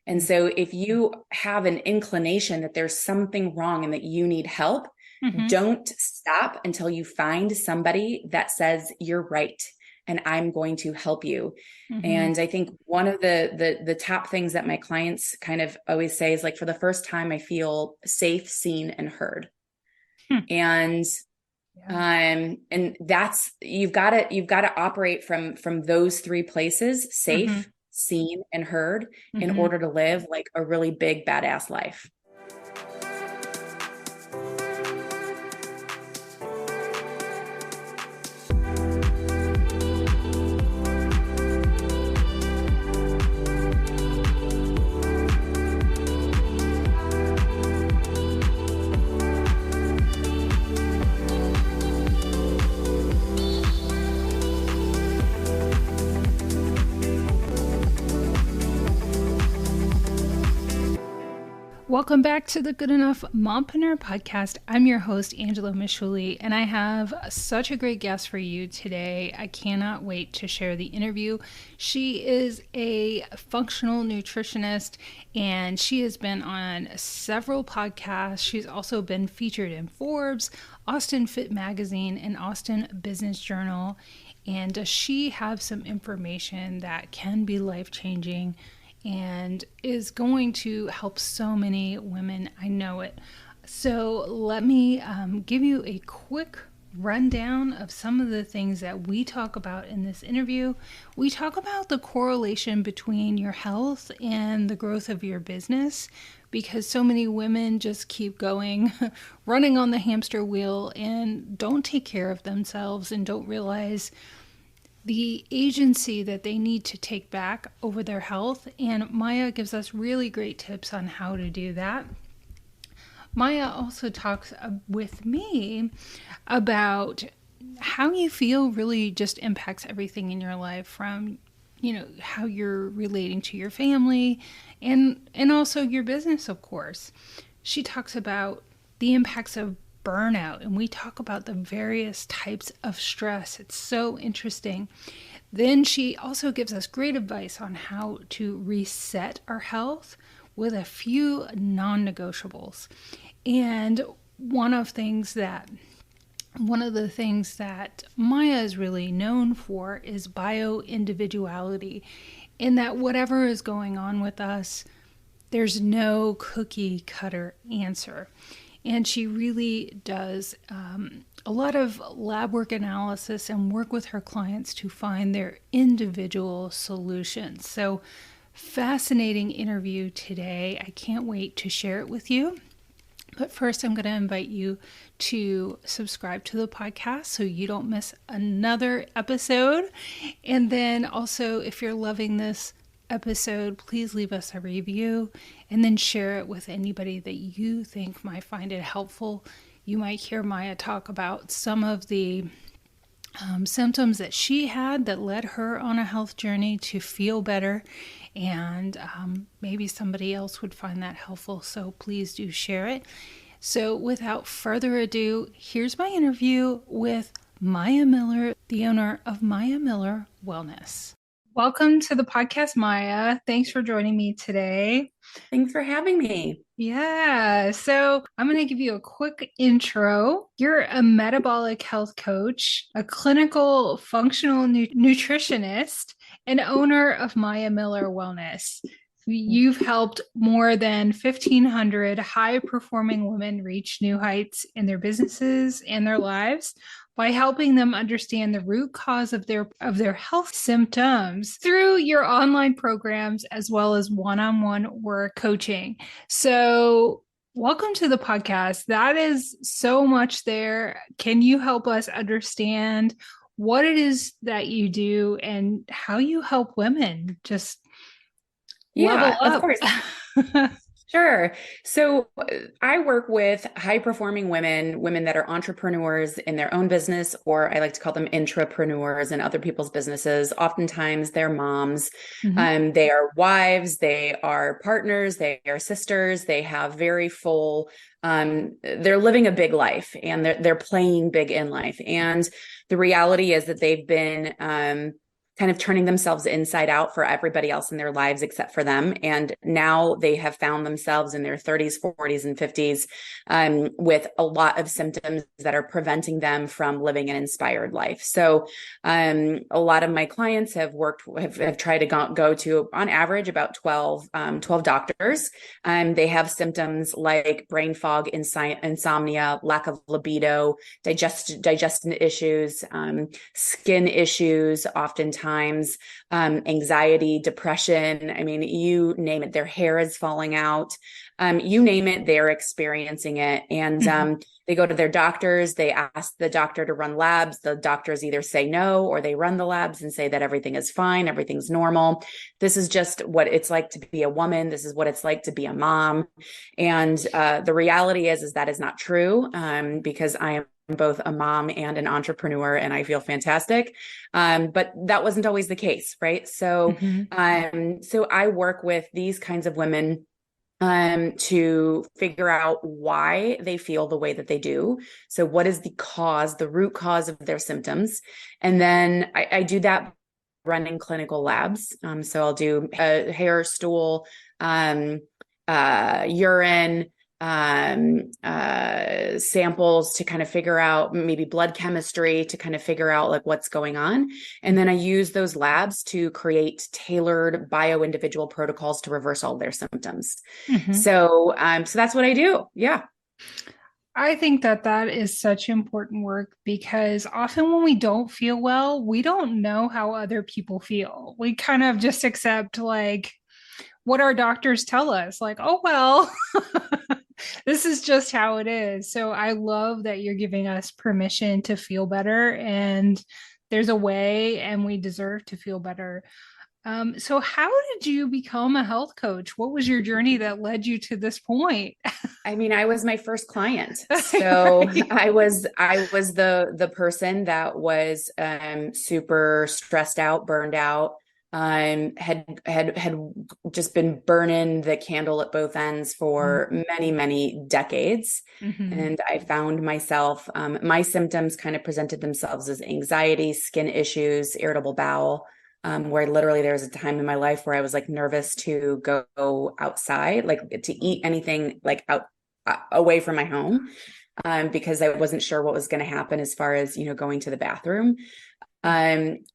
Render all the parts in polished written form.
And so if you have an inclination that there's something wrong and that you need help, don't stop until you find somebody that says you're right and I'm going to help you. And I think one of the top things that my clients kind of always say is like, for the first time, I feel safe, seen, and heard. And and that's, you've got to operate from those three places: safe, seen, and heard, in order to live like a really big, badass life. Welcome back to the Good Enough Mompreneur podcast. I'm your host, Angela Mishuli, and I have such a great guest for you today. I cannot wait to share the interview. She is a functional nutritionist, and she has been on several podcasts. She's also been featured in Forbes, Austin Fit Magazine, and Austin Business Journal. And does she have some information that can be life-changing and is going to help so many women? I know it. So let me give you a quick rundown of some of the things that we talk about in this interview. We talk about the correlation between your health and the growth of your business, because so many women just keep going, running on the hamster wheel, and don't take care of themselves and don't realize the agency that they need to take back over their health. And Maja gives us really great tips on how to do that. Maja also talks with me about how you feel really just impacts everything in your life, from, you know, how you're relating to your family and also your business, of course. She talks about the impacts of burnout, and we talk about the various types of stress. It's so interesting. Then she also gives us great advice on how to reset our health with a few non-negotiables. And one of the things that Maja is really known for is bio-individuality, in that whatever is going on with us, there's no cookie cutter answer. And she really does a lot of lab work analysis and work with her clients to find their individual solutions. So, fascinating interview today. I can't wait to share it with you. But first, I'm going to invite you to subscribe to the podcast so you don't miss another episode. And then also, if you're loving this episode, please leave us a review and then share it with anybody that you think might find it helpful. You might hear Maja talk about some of the symptoms that she had that led her on a health journey to feel better, and maybe somebody else would find that helpful. So please do share it. So without further ado, here's my interview with Maja Miller, the owner of Maja Miller Wellness. Welcome to the podcast, Maja. Thanks for joining me today. Thanks for having me. Yeah, so I'm going to give you a quick intro. You're a metabolic health coach, a clinical functional nutritionist, and owner of Maja Miller Wellness. You've helped more than 1,500 high-performing women reach new heights in their businesses and their lives by helping them understand the root cause of their health symptoms through your online programs, as well as one-on-one work coaching. So welcome to the podcast. That is so much there. Can you help us understand what it is that you do and how you help women just level up? Of course. Sure. So I work with high-performing women that are entrepreneurs in their own business, or I like to call them intrapreneurs in other people's businesses. Oftentimes they're moms, they are wives, they are partners, they are sisters, they have very full, they're living a big life, and they're playing big in life. And the reality is that they've been kind of turning themselves inside out for everybody else in their lives except for them. And now they have found themselves in their 30s, 40s, and 50s with a lot of symptoms that are preventing them from living an inspired life. So a lot of my clients have tried to go to, on average, about 12 doctors. They have symptoms like brain fog, insomnia, lack of libido, digestion issues, skin issues, oftentimes anxiety, depression. I mean, you name it, their hair is falling out. You name it, they're experiencing it. And they go to their doctors, they ask the doctor to run labs. The doctors either say no, or they run the labs and say that everything is fine, everything's normal. This is just what it's like to be a woman. This is what it's like to be a mom. And the reality is that is not true, because I am both a mom and an entrepreneur, and I feel fantastic. But that wasn't always the case, right? So, so I work with these kinds of women to figure out why they feel the way that they do. So what is the root cause of their symptoms? And then I do that running clinical labs. So I'll do hair, stool, urine, samples to kind of figure out, maybe blood chemistry to kind of figure out like what's going on. And then I use those labs to create tailored bio-individual protocols to reverse all their symptoms. So that's what I do. Yeah. I think that is such important work, because often when we don't feel well, we don't know how other people feel. We kind of just accept like what our doctors tell us, like, oh, well, this is just how it is. So I love that you're giving us permission to feel better, and there's a way, and we deserve to feel better. So how did you become a health coach? What was your journey that led you to this point? I mean, I was my first client. So I was the person that was super stressed out, burned out, had just been burning the candle at both ends for many, many decades. And I found myself, my symptoms kind of presented themselves as anxiety, skin issues, irritable bowel, where literally there was a time in my life where I was like nervous to go outside, like to eat anything like away from my home, because I wasn't sure what was going to happen as far as, going to the bathroom. And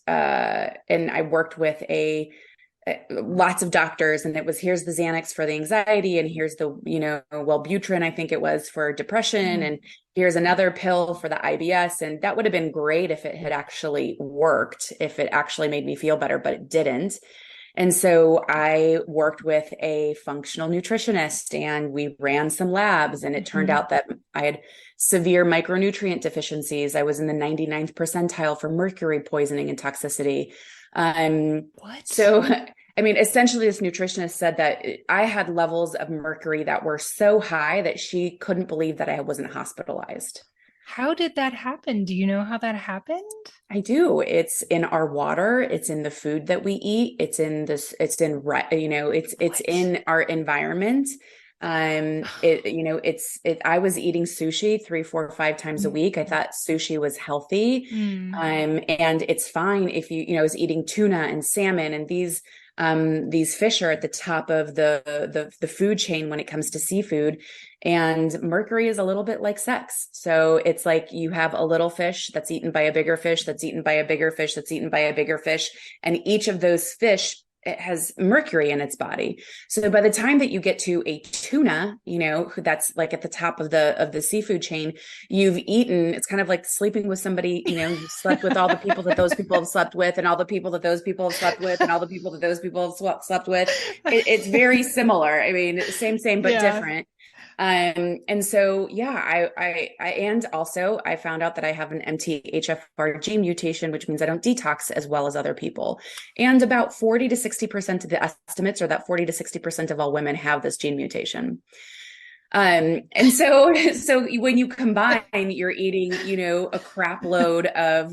I worked with lots of doctors, and it was, here's the Xanax for the anxiety, and here's the, Wellbutrin, I think it was, for depression, and here's another pill for the IBS. And that would have been great if it had actually worked, if it actually made me feel better, but it didn't. And so I worked with a functional nutritionist, and we ran some labs, and it turned out that I had severe micronutrient deficiencies. I was in the 99th percentile for mercury poisoning and toxicity. What? So, I mean, essentially this nutritionist said that I had levels of mercury that were so high that she couldn't believe that I wasn't hospitalized. How did that happen? Do you know how that happened? I do. It's in our water. It's in the food that we eat. It's in this, it's in, it's in our environment. I was eating sushi 3, 4, 5 times a week. I thought sushi was healthy. And it's fine if I was eating tuna and salmon, and these fish are at the top of the food chain when it comes to seafood. And mercury is a little bit like sex. So it's like you have a little fish that's eaten by a bigger fish, that's eaten by a bigger fish, that's eaten by a bigger fish. And each of those fish, it has mercury in its body. So by the time that you get to a tuna, that's like at the top of the seafood chain, you've eaten, it's kind of like sleeping with somebody, you slept with all the people that those people have slept with, and all the people that those people have slept with, and all the people that those people have slept with. It's very similar. I mean, same, but different. And so, yeah, and also I found out that I have an MTHFR gene mutation, which means I don't detox as well as other people. And about 40 to 60% of the estimates are that 40 to 60% of all women have this gene mutation. And so when you combine, you're eating, a crap load of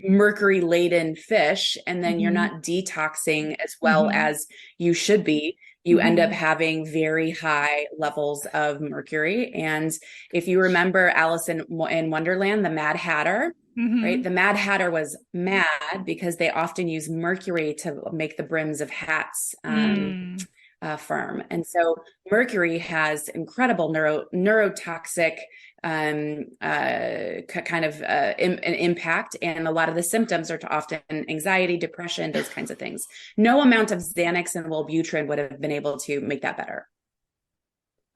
mercury laden fish, and then you're not detoxing as well as you should be. You end up having very high levels of mercury. And if you remember Alice in Wonderland, the Mad Hatter, right? Mm-hmm. The Mad Hatter was mad because they often use mercury to make the brims of hats Mm. firm. And so mercury has incredible neurotoxic kind of an impact. And a lot of the symptoms are often anxiety, depression, those kinds of things. No amount of Xanax and Wellbutrin would have been able to make that better.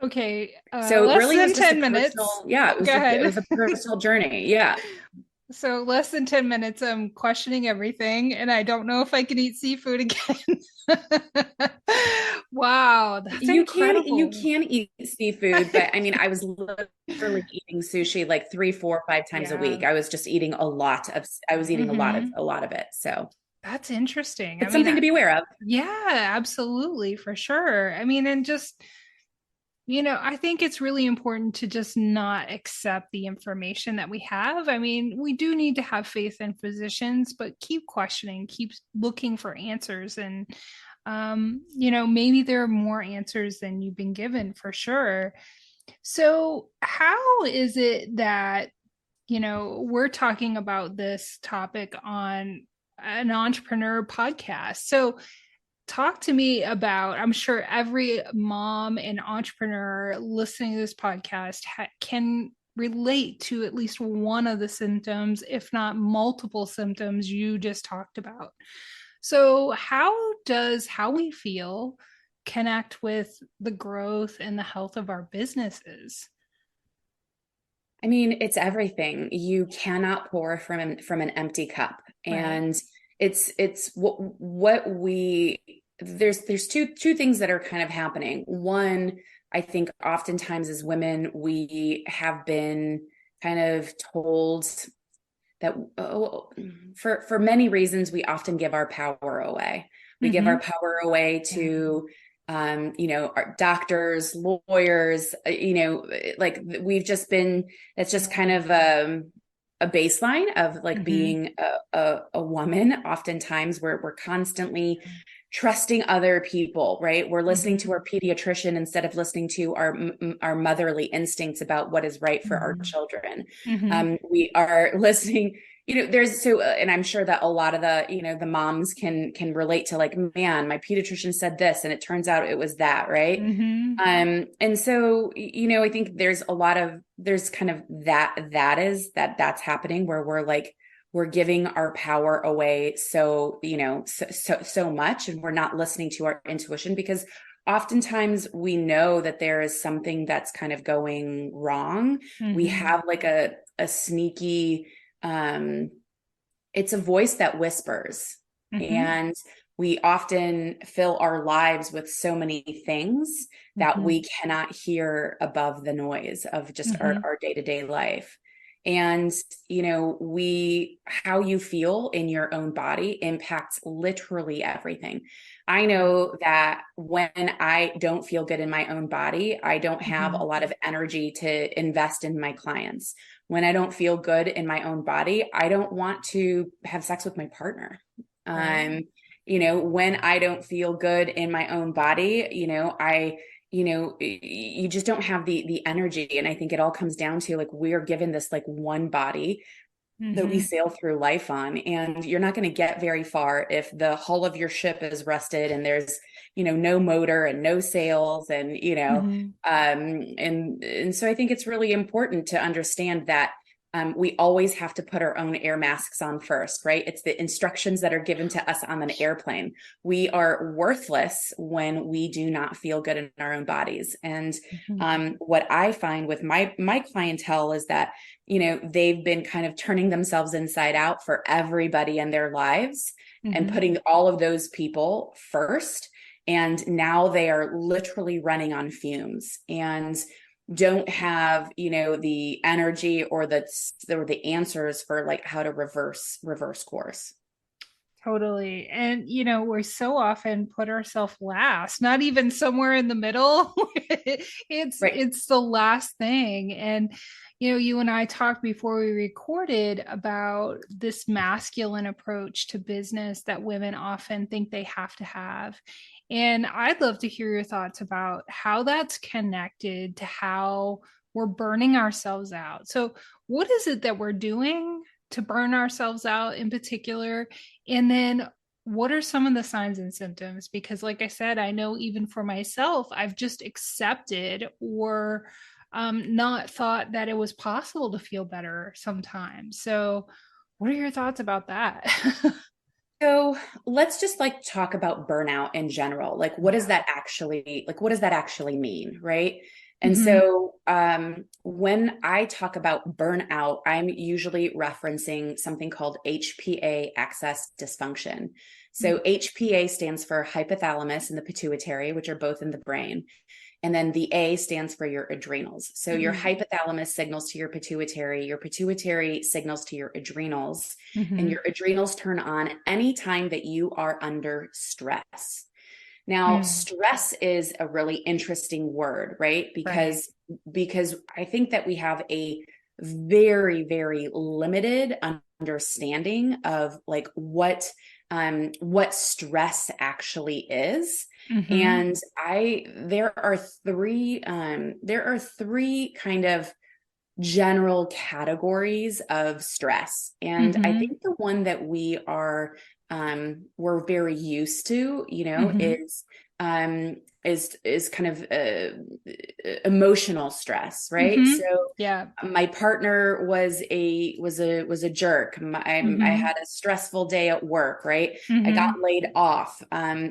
Okay, So it less really than was just a 10 minutes. personal, yeah, Go it ahead. was a personal journey. Yeah. So less than 10 minutes, I'm questioning everything, and I don't know if I can eat seafood again. Wow, that's You incredible. can eat seafood, but I mean, I was literally eating sushi like 3, 4, 5 times a Yeah. week. I was eating Hmm. a lot of it. So That's interesting. I it's mean, something to be aware of. yeah, absolutely, for sure. I mean, and just, I think it's really important to just not accept the information that we have. I mean, we do need to have faith in physicians, but keep questioning, keep looking for answers. And, maybe there are more answers than you've been given for sure. So, how is it that, we're talking about this topic on an entrepreneur podcast? So, talk to me about, I'm sure every mom and entrepreneur listening to this podcast can relate to at least one of the symptoms, if not multiple symptoms you just talked about. So how does how we feel connect with the growth and the health of our businesses? I mean, it's everything. You cannot pour from an empty cup. Right. And it's what we there's two things that are kind of happening. One, I think oftentimes as women, we have been kind of told that for many reasons we often give our power away. We give our Mm-hmm. power away to our doctors, lawyers, like we've just been, it's just kind of a baseline of like Mm-hmm. being a woman. Oftentimes we're constantly trusting other people, right? We're listening Mm-hmm. to our pediatrician instead of listening to our motherly instincts about what is right for our children. Mm-hmm. We are listening, there's and I'm sure that a lot of the moms can relate to like, man, my pediatrician said this and it turns out it was that, right? Mm-hmm. And so I think there's kind of that's happening where we're giving our power away so much, and we're not listening to our intuition, because oftentimes we know that there is something that's kind of going wrong. We Mm-hmm. have like a sneaky, it's a voice that whispers, Mm-hmm. and we often fill our lives with so many things that Mm-hmm. we cannot hear above the noise of just Mm-hmm. our day-to-day life. And how you feel in your own body impacts literally everything. I know that when I don't feel good in my own body, I don't have Mm-hmm. a lot of energy to invest in my clients. When I don't feel good in my own body, I don't want to have sex with my partner. Right. When I don't feel good in my own body, you just don't have the energy. And I think it all comes down to like, we're given this like one body that we Mm-hmm. sail through life on, and you're not going to get very far if the hull of your ship is rusted and there's no motor and no sails, and Mm-hmm. and so I think it's really important to understand that we always have to put our own air masks on first, right? It's the instructions that are given to us on an airplane. We are worthless when we do not feel good in our own bodies. And Mm-hmm. what I find with my clientele is that they've been kind of turning themselves inside out for everybody in their lives and Mm-hmm. putting all of those people first. And now they are literally running on fumes and don't have the energy or the answers for like how to reverse course. Totally. And, we so often put ourselves last, not even somewhere in the middle. Right. It's the last thing. And, you and I talked before we recorded about this masculine approach to business that women often think they have to have. And I'd love to hear your thoughts about how that's connected to how we're burning ourselves out. So, what is it that we're doing to burn ourselves out in particular? And then what are some of the signs and symptoms? Because like I said, I know even for myself, I've just accepted or not thought that it was possible to feel better sometimes. So what are your thoughts about that? So let's just like talk about burnout in general. Like, what does Yeah. that actually, like, what does that actually mean? Right. And Mm-hmm. so, when I talk about burnout, I'm usually referencing something called HPA axis dysfunction. So HPA stands for hypothalamus and the pituitary, which are both in the brain. And then the A stands for your adrenals. So your Mm-hmm. hypothalamus signals to your pituitary signals to your adrenals, and Mm-hmm. your adrenals turn on anytime that you are under stress. Now, Mm. stress is a really interesting word, right? Right. Because I think that we have a very, very limited understanding of like what stress actually is. Mm-hmm. And I there are three kind of general categories of stress. And I Mm-hmm. think the one that we're very used to, Mm-hmm. is kind of emotional stress, right? Mm-hmm. So Yeah. my partner was a jerk. I Mm-hmm. had a stressful day at work, right? I got Mm-hmm. laid off.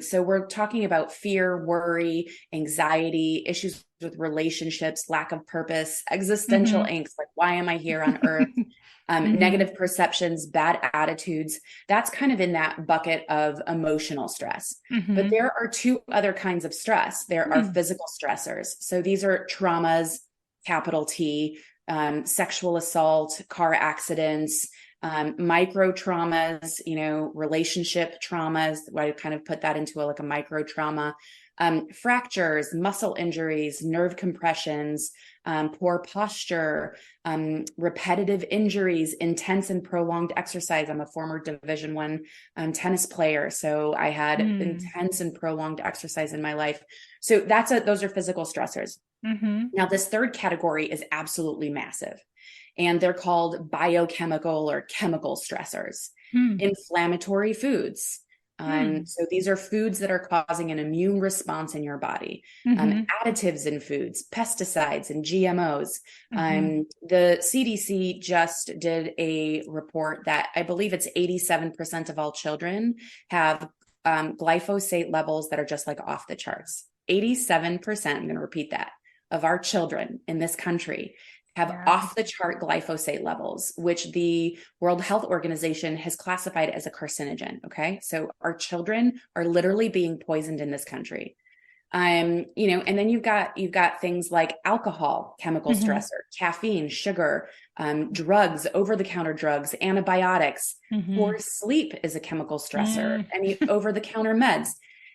So we're talking about fear, worry, anxiety, issues with relationships, lack of purpose, existential Mm-hmm. angst, like why am I here on earth? Mm-hmm. Negative perceptions, bad attitudes. That's kind of in that bucket of emotional stress. But Mm-hmm. there are two other kinds of stress. There are Mm. physical stressors. So these are traumas, capital T, sexual assault, car accidents, micro traumas, relationship traumas. I kind of put that into like a micro trauma. Fractures, muscle injuries, nerve compressions, poor posture, repetitive injuries, intense and prolonged exercise. I'm a former Division One tennis player, so I had Mm. intense and prolonged exercise in my life. So those are physical stressors. Mm-hmm. Now, this third category is absolutely massive, and they're called biochemical or chemical stressors. Mm. Inflammatory foods. Mm. So these are foods that are causing an immune response in your body. Mm-hmm. Additives in foods, pesticides and GMOs. Mm-hmm. The CDC just did a report that I believe it's 87% of all children have glyphosate levels that are just like off the charts. 87%, I'm going to repeat that, of our children in this country have Yeah. off the chart glyphosate levels, which the World Health Organization has classified as a carcinogen. Okay. So our children are literally being poisoned in this country. And then you've got things like alcohol, chemical Mm-hmm. stressor, caffeine, sugar, drugs, over-the-counter drugs, antibiotics. Mm-hmm. Poor sleep is a chemical stressor. Mm. Any over-the-counter meds.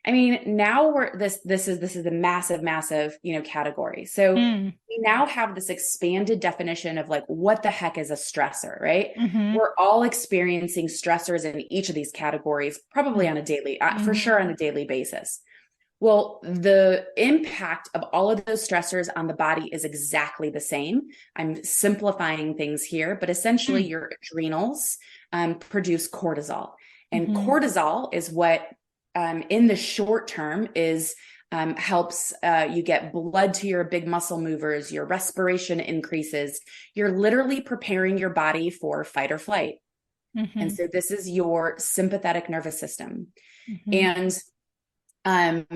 I mean, now this is a massive, massive, category. So Mm. we now have this expanded definition of like what the heck is a stressor, right? Mm-hmm. We're all experiencing stressors in each of these categories, probably on a daily, for Mm-hmm. sure on a daily basis. Well, the impact of all of those stressors on the body is exactly the same. I'm simplifying things here, but essentially Mm. your adrenals produce cortisol. And Mm-hmm. cortisol is what, in the short term, is helps you get blood to your big muscle movers, your respiration increases. You're literally preparing your body for fight or flight. And Mm-hmm. so this is your sympathetic nervous system. Mm-hmm. And um,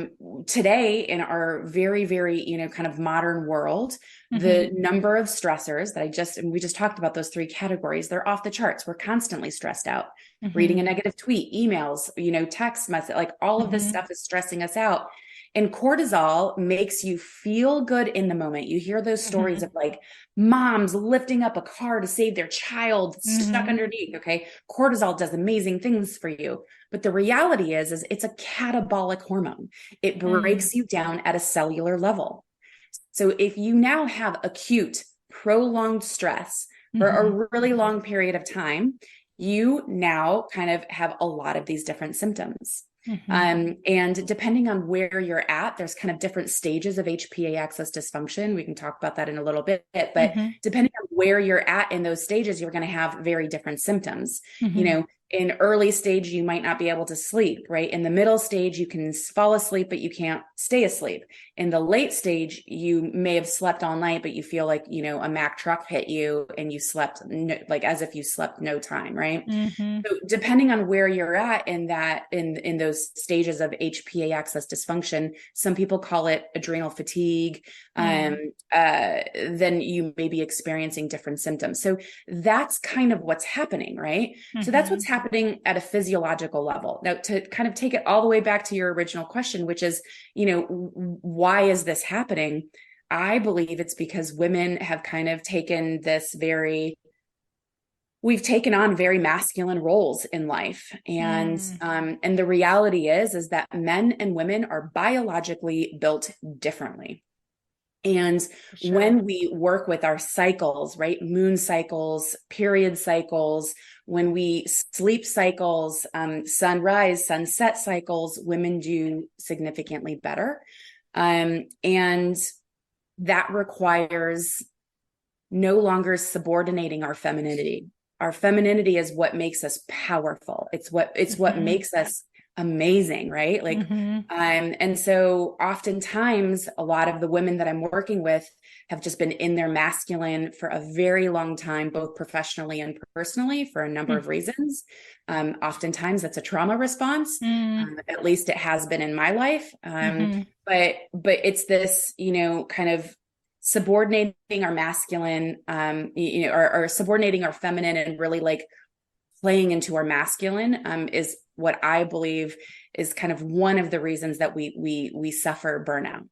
today in our very, very, kind of modern world, Mm-hmm. the number of stressors that we just talked about those three categories, they're off the charts. We're constantly stressed out. Mm-hmm. Reading a negative tweet, emails, text message, like all of this Mm-hmm. stuff is stressing us out. And cortisol makes you feel good in the moment. You hear those stories Mm-hmm. of like moms lifting up a car to save their child stuck Mm-hmm. underneath. Okay. Cortisol does amazing things for you. But the reality is it's a catabolic hormone. It Mm. breaks you down at a cellular level. So if you now have acute, prolonged stress for Mm-hmm. a really long period of time, you now kind of have a lot of these different symptoms. And depending on where you're at, there's kind of different stages of HPA axis dysfunction. We can talk about that in a little bit, but depending on where you're at in those stages, you're going to have very different symptoms. In early stage, you might not be able to sleep, right? In the middle stage, you can fall asleep, but you can't stay asleep. In the late stage, you may have slept all night, but you feel like, a Mack truck hit you and you slept like as if you slept no time, right? So depending on where you're at in that, in those stages of HPA axis dysfunction, some people call it adrenal fatigue. Then you may be experiencing different symptoms. So that's kind of what's happening, right? So that's what's happening at a physiological level. Now, to kind of take it all the way back to your original question, which is, why is this happening? I believe it's because women have kind of taken we've taken on very masculine roles in life. And the reality is that men and women are biologically built differently. And when we work with our cycles, right? Moon cycles, period cycles, when we sleep cycles, sunrise, sunset cycles, women do significantly better. And that requires no longer subordinating our femininity. Our femininity is what makes us powerful. It's what makes us amazing, right? And so oftentimes a lot of the women that I'm working with have just been in their masculine for a very long time, both professionally and personally, for a number of reasons. Oftentimes that's a trauma response. At least it has been in my life. But it's this, kind of subordinating our masculine, or subordinating our feminine and really like playing into our masculine, is what I believe is kind of one of the reasons that we suffer burnout.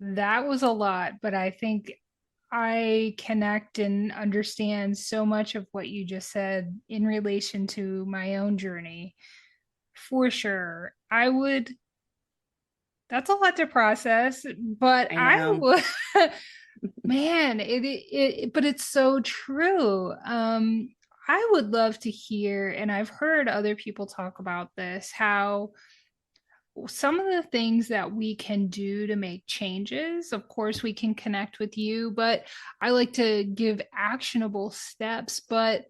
That was a lot, but I think I connect and understand so much of what you just said in relation to my own journey. For sure. That's a lot to process, but I would, man, but it's so true. I would love to hear, and I've heard other people talk about this, how some of the things that we can do to make changes. Of course, we can connect with you, but I like to give actionable steps. But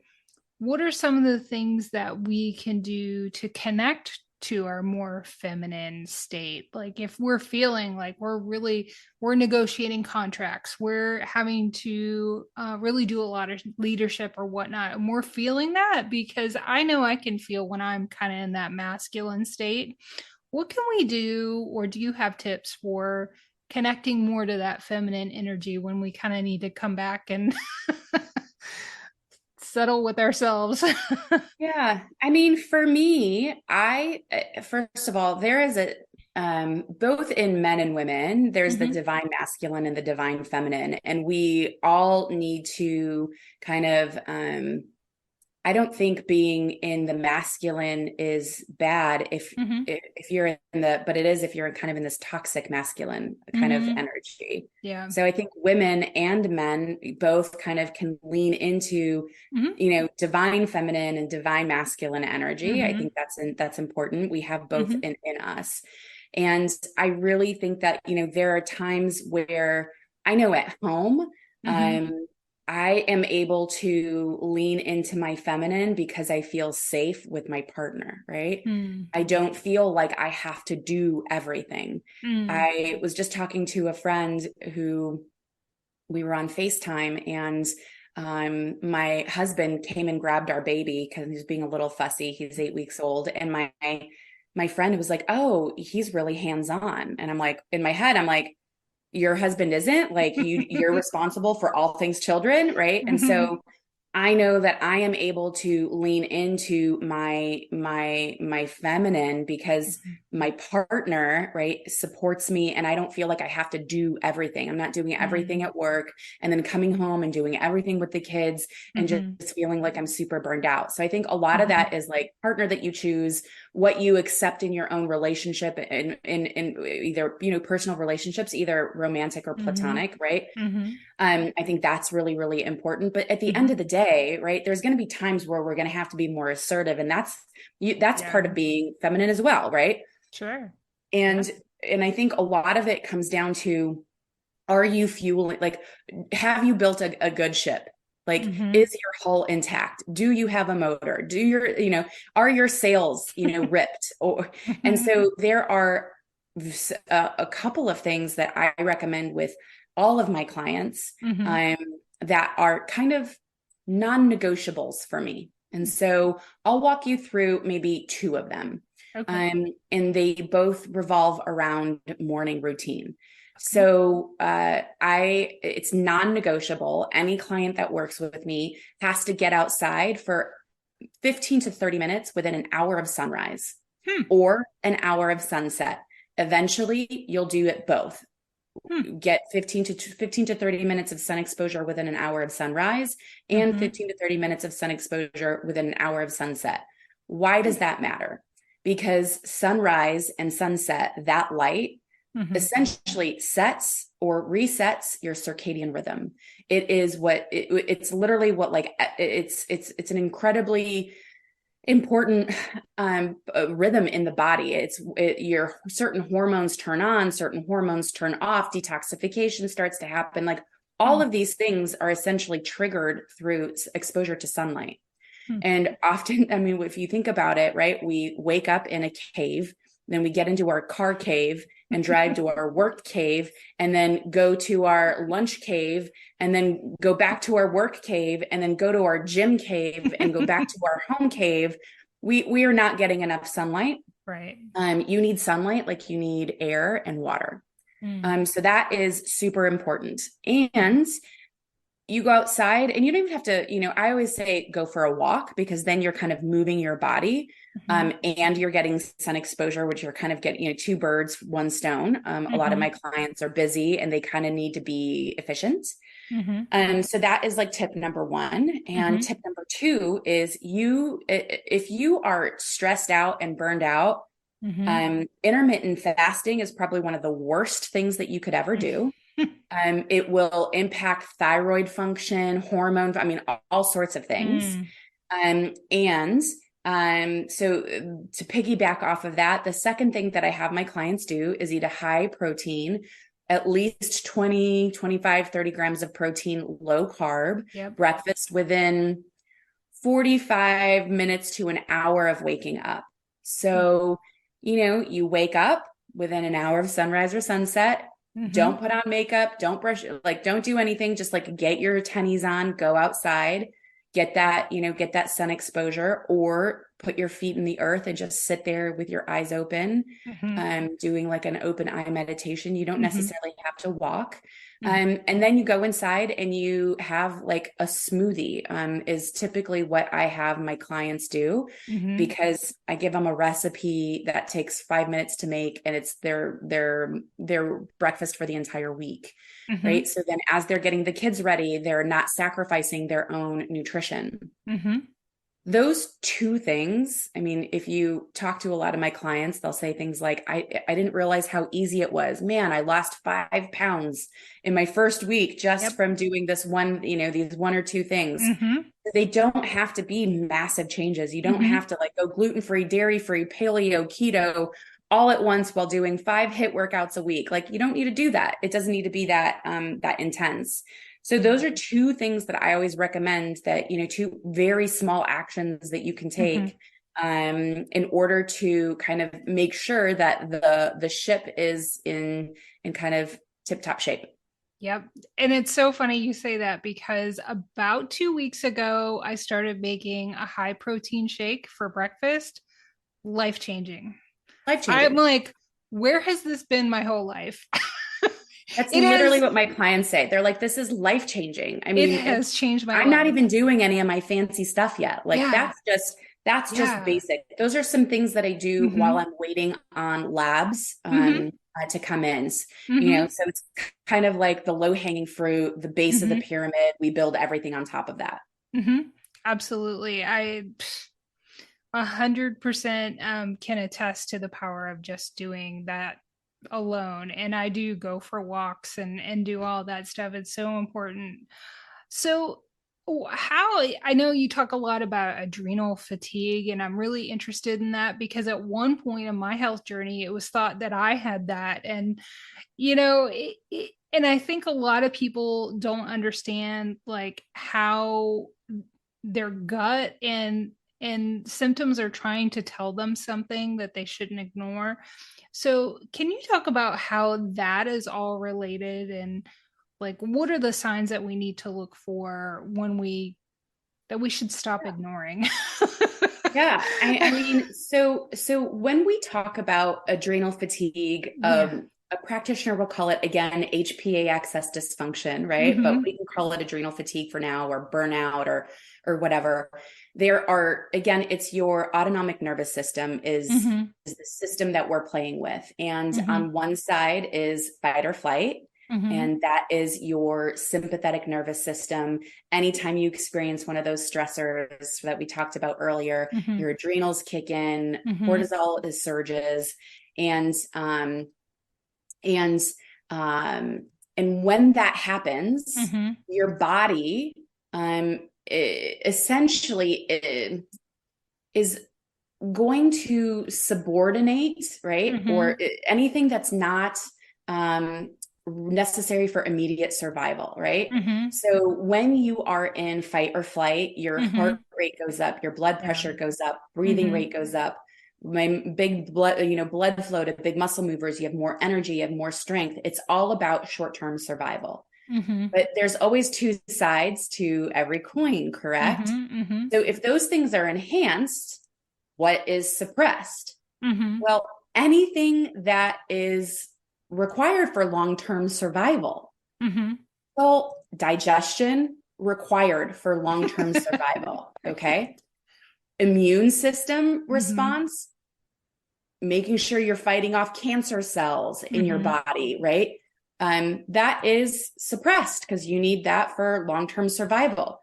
what are some of the things that we can do to connect to our more feminine state? Like if we're feeling like we're negotiating contracts, we're having to really do a lot of leadership or whatnot, and we're feeling that, because I know I can feel when I'm kind of in that masculine state. What can we do, or do you have tips for connecting more to that feminine energy when we kind of need to come back and settle with ourselves? Yeah. I mean, for me, first of all, there is both in men and women, there's the divine masculine and the divine feminine. And we all need to kind of, I don't think being in the masculine is bad if you're in but it is if you're kind of in this toxic masculine kind of energy. Yeah. So I think women and men both kind of can lean into, divine feminine and divine masculine energy. I think that's important. We have both in us. And I really think that, there are times where I know at home, I am able to lean into my feminine because I feel safe with my partner, right? I don't feel like I have to do everything. I was just talking to a friend who we were on FaceTime, and my husband came and grabbed our baby because he was being a little fussy. He's 8 weeks old. And my friend was like, "Oh, he's really hands-on." And I'm like, in my head, I'm like, your husband isn't, like, you're responsible for all things children, right? And so I know that I am able to lean into my feminine because my partner, right, supports me, and I don't feel like I have to do everything. I'm not doing everything at work and then coming home and doing everything with the kids and just feeling like I'm super burned out. So I think a lot of that is like partner that you choose, what you accept in your own relationship in either, you know, personal relationships, either romantic or platonic, right? I think that's really, really important. But at the end of the day, right, there's going to be times where we're going to have to be more assertive, and that's part of being feminine as well, right? Sure. And I think a lot of it comes down to, are you fueling, like, have you built a good ship? Like, is your hull intact? Do you have a motor? Do your, you know, are your sails, you know, ripped? And so there are a couple of things that I recommend with all of my clients, that are kind of non-negotiables for me. And so I'll walk you through maybe two of them. And they both revolve around morning routine. So it's non-negotiable. Any client that works with me has to get outside for 15 to 30 minutes within an hour of sunrise or an hour of sunset. Eventually, you'll do it both. Get 15 to 30 minutes of sun exposure within an hour of sunrise and 15 to 30 minutes of sun exposure within an hour of sunset. Why does that matter? Because sunrise and sunset, that light essentially sets or resets your circadian rhythm. It is it's literally what, like, it's an incredibly important rhythm in the body. Your certain hormones turn on, certain hormones turn off, detoxification starts to happen. Like, all of these things are essentially triggered through exposure to sunlight. And often, I mean, if you think about it, right, we wake up in a cave, then we get into our car cave and drive to our work cave, and then go to our lunch cave, and then go back to our work cave, and then go to our gym cave and go back to our home cave. We are not getting enough sunlight. Right. You need sunlight like you need air and water. So that is super important. And you go outside, and you don't even have to, you know, I always say go for a walk, because then you're kind of moving your body, and you're getting sun exposure, which you're kind of getting, you know, two birds, one stone. A lot of my clients are busy and they kind of need to be efficient. So that is like tip number one. And tip number two is if you are stressed out and burned out, intermittent fasting is probably one of the worst things that you could ever do. It will impact thyroid function, hormone, I mean, all sorts of things. So to piggyback off of that, the second thing that I have my clients do is eat a high protein, at least 20, 25, 30 grams of protein, low carb, breakfast within 45 minutes to an hour of waking up. So, you know, you wake up within an hour of sunrise or sunset. Don't put on makeup, don't brush, like, don't do anything. Just like get your tennies on, go outside, get that sun exposure, or put your feet in the earth and just sit there with your eyes open, doing like an open eye meditation. You don't necessarily have to walk. And then you go inside and you have like a smoothie, is typically what I have my clients do, because I give them a recipe that takes 5 minutes to make, and it's their breakfast for the entire week. Right. So then as they're getting the kids ready, they're not sacrificing their own nutrition. Those two things, I mean, if you talk to a lot of my clients, they'll say things like, I didn't realize how easy it was. Man, I lost 5 pounds in my first week just from doing this one, you know, these one or two things. They don't have to be massive changes. You don't have to like go gluten-free, dairy-free, paleo, keto all at once while doing 5 HIIT workouts a week. Like, you don't need to do that. It doesn't need to be that intense. So those are two things that I always recommend, that, you know, two very small actions that you can take in order to kind of make sure that the ship is in kind of tip-top shape. Yep. And it's so funny you say that, because about 2 weeks ago, I started making a high protein shake for breakfast. Life-changing. I'm like, where has this been my whole life? That's literally what my clients say. They're like, this is life-changing. I mean, it has changed my life. I'm not even doing any of my fancy stuff yet. Like, that's just basic. Those are some things that I do while I'm waiting on labs to come in. You know, so it's kind of like the low-hanging fruit, the base of the pyramid. We build everything on top of that. Absolutely. 100% can attest to the power of just doing that alone. And I do go for walks and do all that stuff. It's so important. So, how I know you talk a lot about adrenal fatigue, and I'm really interested in that because at one point in my health journey, it was thought that I had that. And, and I think a lot of people don't understand like how their gut and symptoms are trying to tell them something that they shouldn't ignore. So, can you talk about how that is all related and like what are the signs that we need to look for when we should stop ignoring? Yeah, I mean, so when we talk about adrenal fatigue, Yeah. a practitioner will call it again HPA axis dysfunction, right? But Mm-hmm. we can call it adrenal fatigue for now, or burnout, or whatever. There are, again, it's your autonomic nervous system Mm-hmm. is the system that we're playing with, and Mm-hmm. on one side is fight or flight. Mm-hmm. And that is your sympathetic nervous system. Anytime you experience one of those stressors that we talked about earlier, Mm-hmm. your adrenals kick in, Mm-hmm. cortisol is surges, and and and when that happens, Mm-hmm. your body essentially is going to subordinate, right? Mm-hmm. Or anything that's not necessary for immediate survival, right? Mm-hmm. So when you are in fight or flight, your Mm-hmm. heart rate goes up, your blood Yeah. pressure goes up, breathing Mm-hmm. rate goes up. My big blood, blood flow to big muscle movers, you have more energy, you have more strength. It's all about short-term survival. Mm-hmm. But there's always two sides to every coin, correct? Mm-hmm. Mm-hmm. So if those things are enhanced, what is suppressed? Mm-hmm. Well, anything that is required for long-term survival. Mm-hmm. Well, digestion required for long-term survival. Okay. Immune system Mm-hmm. response, making sure you're fighting off cancer cells in your Mm-hmm. body, right? That is suppressed because you need that for long-term survival.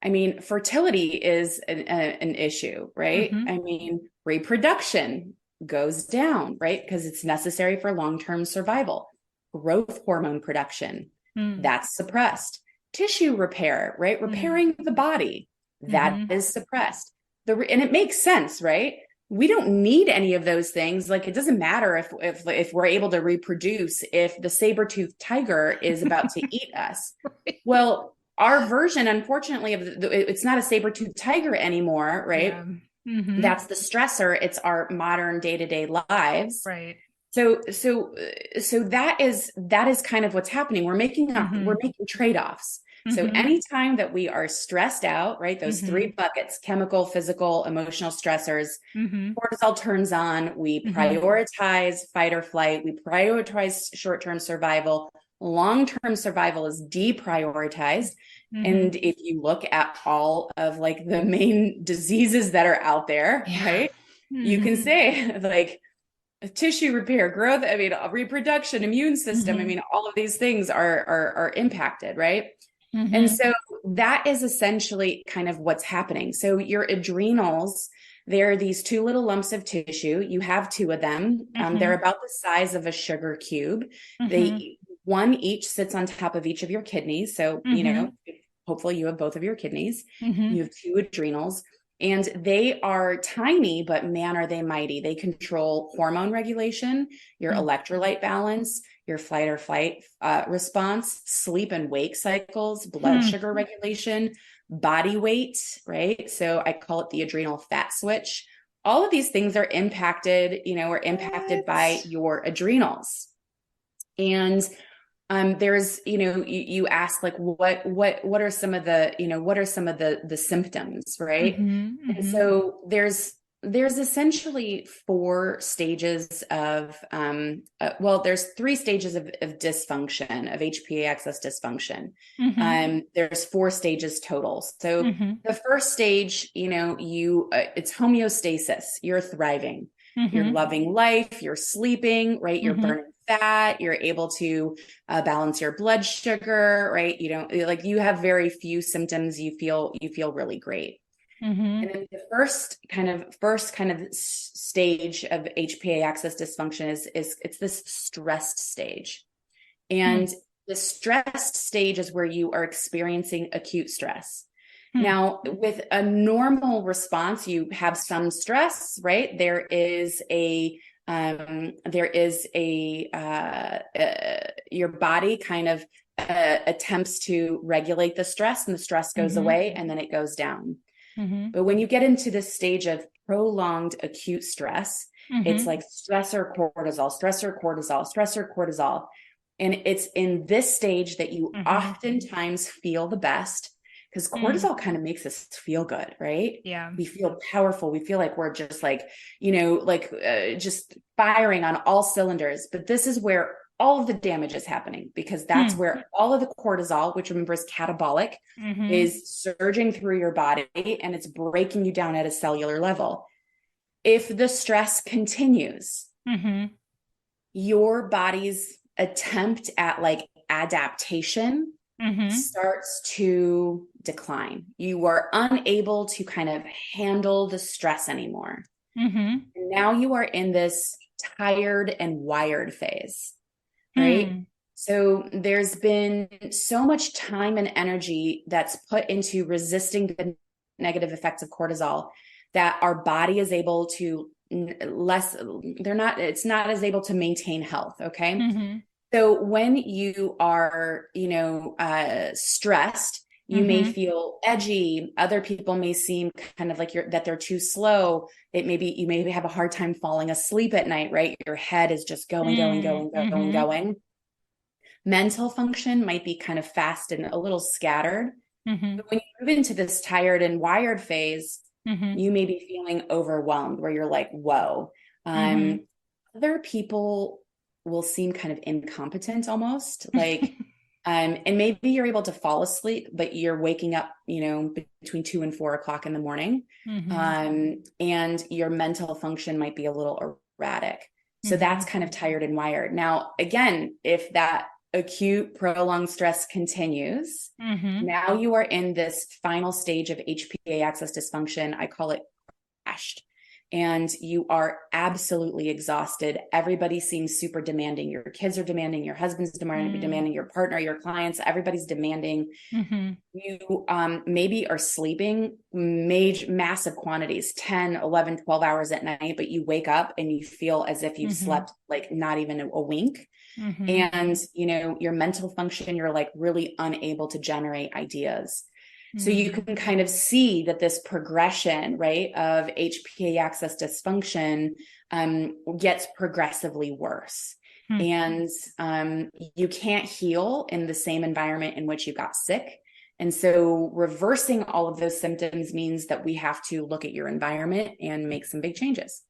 I mean, fertility is an issue, right? Mm-hmm. I mean, reproduction goes down, right? Because it's necessary for long-term survival. Growth hormone production, Mm-hmm. that's suppressed. Tissue repair, right? Repairing the body, that Mm-hmm. is suppressed. And it makes sense, right? We don't need any of those things. Like, it doesn't matter if we're able to reproduce if the saber-toothed tiger is about to eat us. Well, our version, unfortunately, of it's not a saber-toothed tiger anymore, right? Yeah. Mm-hmm. That's the stressor. It's our modern day-to-day lives. Right. So that is kind of what's happening. We're making Mm-hmm. trade-offs. So Mm-hmm. anytime that we are stressed out, right, those Mm-hmm. three buckets, chemical, physical, emotional stressors, Mm-hmm. cortisol turns on, we Mm-hmm. prioritize fight or flight, we prioritize short-term survival, long-term survival is deprioritized. Mm-hmm. And if you look at all of like the main diseases that are out there, Yeah. right, you can Mm-hmm. say like tissue repair, growth, I mean, reproduction, immune system, I Mm-hmm. mean, all of these things are impacted, right? And Mm-hmm. so that is essentially kind of what's happening. So your adrenals, they're these two little lumps of tissue. You have two of them. They're Mm-hmm. about the size of a sugar cube. Mm-hmm. They one each sits on top of each of your kidneys. So, Mm-hmm. hopefully you have both of your kidneys. Mm-hmm. You have two adrenals. And they are tiny, but man, are they mighty. They control hormone regulation, your electrolyte balance, your flight or flight response, sleep and wake cycles, blood Mm-hmm. sugar regulation, body weight, right? So I call it the adrenal fat switch. All of these things are impacted, are impacted by your adrenals. And there's, you ask like, what are some of the symptoms, right? Mm-hmm. And Mm-hmm. so there's essentially four stages of, there's three stages of dysfunction, of HPA axis dysfunction. Mm-hmm. There's four stages total. So Mm-hmm. the first stage, it's homeostasis. You're thriving. You're Mm-hmm. loving life, you're sleeping, right? You're Mm-hmm. burning fat, you're able to balance your blood sugar, right? You have very few symptoms. You feel really great. Mm-hmm. And then the first kind of stage of HPA axis dysfunction is it's this stressed stage. And the stressed stage is where you are experiencing acute stress. Mm-hmm. Now, with a normal response, you have some stress, right? Your body kind of attempts to regulate the stress, and the stress goes Mm-hmm. away, and then it goes down. Mm-hmm. But when you get into this stage of prolonged acute stress, it's Mm-hmm. like stressor cortisol, stressor cortisol, stressor cortisol. And it's in this stage that you Mm-hmm. oftentimes feel the best, because Mm. cortisol kind of makes us feel good, right? Yeah. We feel powerful. We feel like we're just like, just firing on all cylinders. But this is where all of the damage is happening, because that's Mm. where all of the cortisol, which remember is catabolic, Mm-hmm. is surging through your body, and it's breaking you down at a cellular level. If the stress continues, Mm-hmm. your body's attempt at like adaptation Mm-hmm. starts to decline. You are unable to kind of handle the stress anymore. Mm-hmm. And now you are in this tired and wired phase, right? Mm. So there's been so much time and energy that's put into resisting the negative effects of cortisol that our body is able to it's not as able to maintain health. Okay. Mm-hmm. So when you are, stressed, you may Mm-hmm. feel edgy. Other people may seem kind of like that they're too slow. You may have a hard time falling asleep at night, right? Your head is just going, going, Mm. going, going, Mm-hmm. going. Mental function might be kind of fast and a little scattered. Mm-hmm. But when you move into this tired and wired phase, Mm-hmm. you may be feeling overwhelmed, where you're like, whoa. Mm-hmm. Other people will seem kind of incompetent almost, like, and maybe you're able to fall asleep, but you're waking up, between 2 and 4 o'clock in the morning. Mm-hmm. And your mental function might be a little erratic. So Mm-hmm. that's kind of tired and wired. Now, again, if that acute prolonged stress continues, Mm-hmm. now you are in this final stage of HPA axis dysfunction. I call it crashed. And you are absolutely exhausted. Everybody seems super demanding. Your kids are demanding, your husband's demanding, your partner, your clients, everybody's demanding. Mm-hmm. You maybe are sleeping massive quantities, 10, 11, 12 hours at night, but you wake up and you feel as if you've Mm-hmm. slept like not even a wink. Mm-hmm. And, your mental function, you're like really unable to generate ideas. So you Mm-hmm. can kind of see that this progression, right, of HPA axis dysfunction gets progressively worse. And you can't heal in the same environment in which you got sick. And so reversing all of those symptoms means that we have to look at your environment and make some big changes.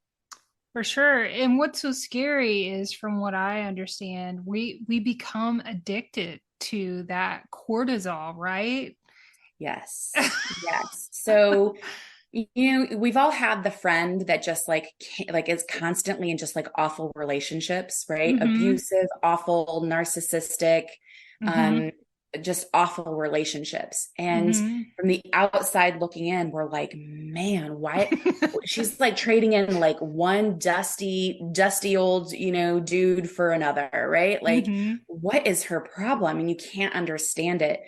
For sure. And what's so scary is, from what I understand, we become addicted to that cortisol, right? Yes. Yes. So, we've all had the friend that just like is constantly in just like awful relationships, right? Mm-hmm. Abusive, awful, narcissistic, Mm-hmm. um, just awful relationships. And Mm-hmm. from the outside looking in, we're like, man, why? She's like trading in like one dusty old, dude for another, right? Like, Mm-hmm. what is her problem? And you can't understand it.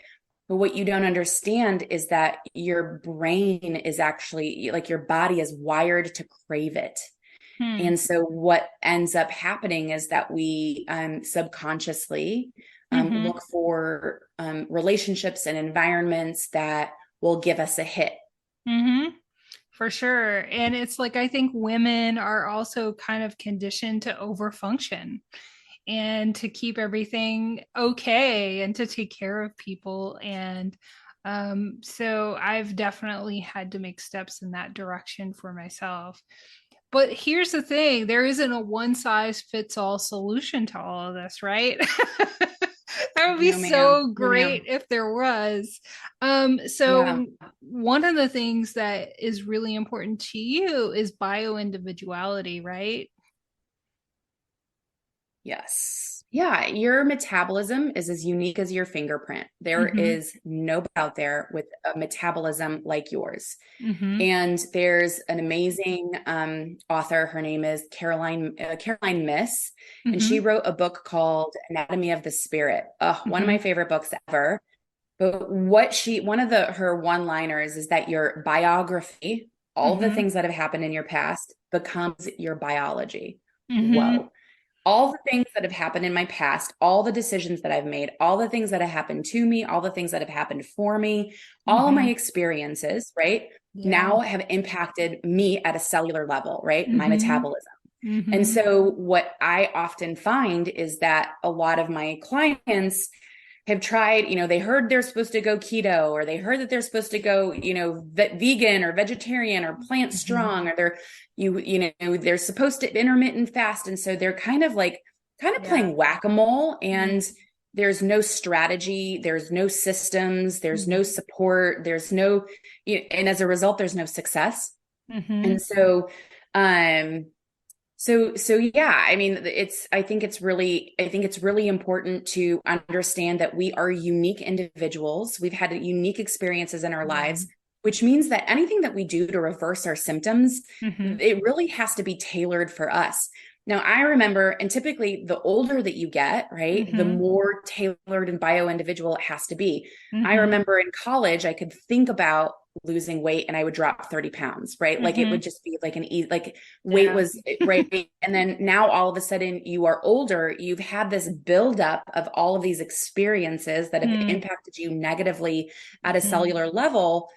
But what you don't understand is that your brain is actually like your body is wired to crave it. Hmm. And so what ends up happening is that we subconsciously Mm-hmm. look for relationships and environments that will give us a hit. Mm-hmm. For sure. And it's like, I think women are also kind of conditioned to overfunction and to keep everything okay and to take care of people. And so I've definitely had to make steps in that direction for myself. But here's the thing, there isn't a one size fits all solution to all of this, right? That would be No, ma'am. so No, great ma'am. if there was. Yeah. So one of the things that is really important to you is bio individuality, right? Yes. Yeah. Your metabolism is as unique as your fingerprint. There is nobody out there with a metabolism like yours. And there's an amazing author. Her name is Caroline Miss, and she wrote a book called Anatomy of the Spirit. One of my favorite books ever. But one of her one-liners is that your biography, all the things that have happened in your past, becomes your biology. Whoa. All the things that have happened in my past, all the decisions that I've made, all the things that have happened to me, all the things that have happened for me, all my experiences, right? Now have impacted me at a cellular level, right? My metabolism. And so what I often find is that a lot of my clients have tried, they heard they're supposed to go keto, or they heard that they're supposed to go, vegan or vegetarian or plant strong, or they're supposed to intermittent fast. And so they're kind of playing whack-a-mole, and there's no strategy, there's no systems, there's no support, there's no, and as a result, there's no success. And so, yeah, I mean, I think it's really important to understand that we are unique individuals. We've had unique experiences in our lives, which means that anything that we do to reverse our symptoms, it really has to be tailored for us. Now, I remember, and typically the older that you get, right, the more tailored and bio-individual it has to be. I remember in college, I could think about losing weight and I would drop 30 pounds, right? Like it would just be like weight was right. And then now all of a sudden you are older, you've had this buildup of all of these experiences that have impacted you negatively at a cellular level.